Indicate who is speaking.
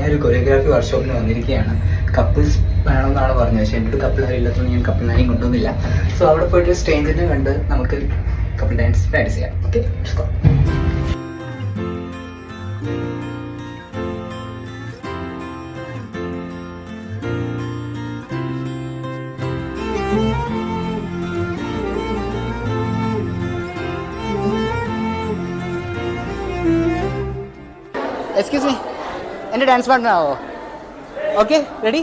Speaker 1: ഞാനൊരു കൊറിയോഗ്രാഫി വർക്ക്ഷോപ്പിന് വന്നിരിക്കുകയാണ്. കപ്പിൾസ് വേണമെന്നാണ് പറഞ്ഞത്, പക്ഷേ എൻ്റെ ഒരു കപ്പിൾ ഇല്ലാത്തതുകൊണ്ട് ഞാൻ കപ്പിൾ ആരെയും കൊണ്ടുവന്നില്ല. സോ അവിടെ പോയിട്ട് സ്ട്രേഞ്ചറിനെ കണ്ട് നമുക്ക് കപ്പിൾ ഡാൻസ് പ്രാക്ടീസ് ചെയ്യാം. ഓക്കെ, എക്സ്ക്യൂസ് മീ, എൻ്റെ ഡാൻസ് പാർട്ട്ണർ ആവോ? Okay, ready?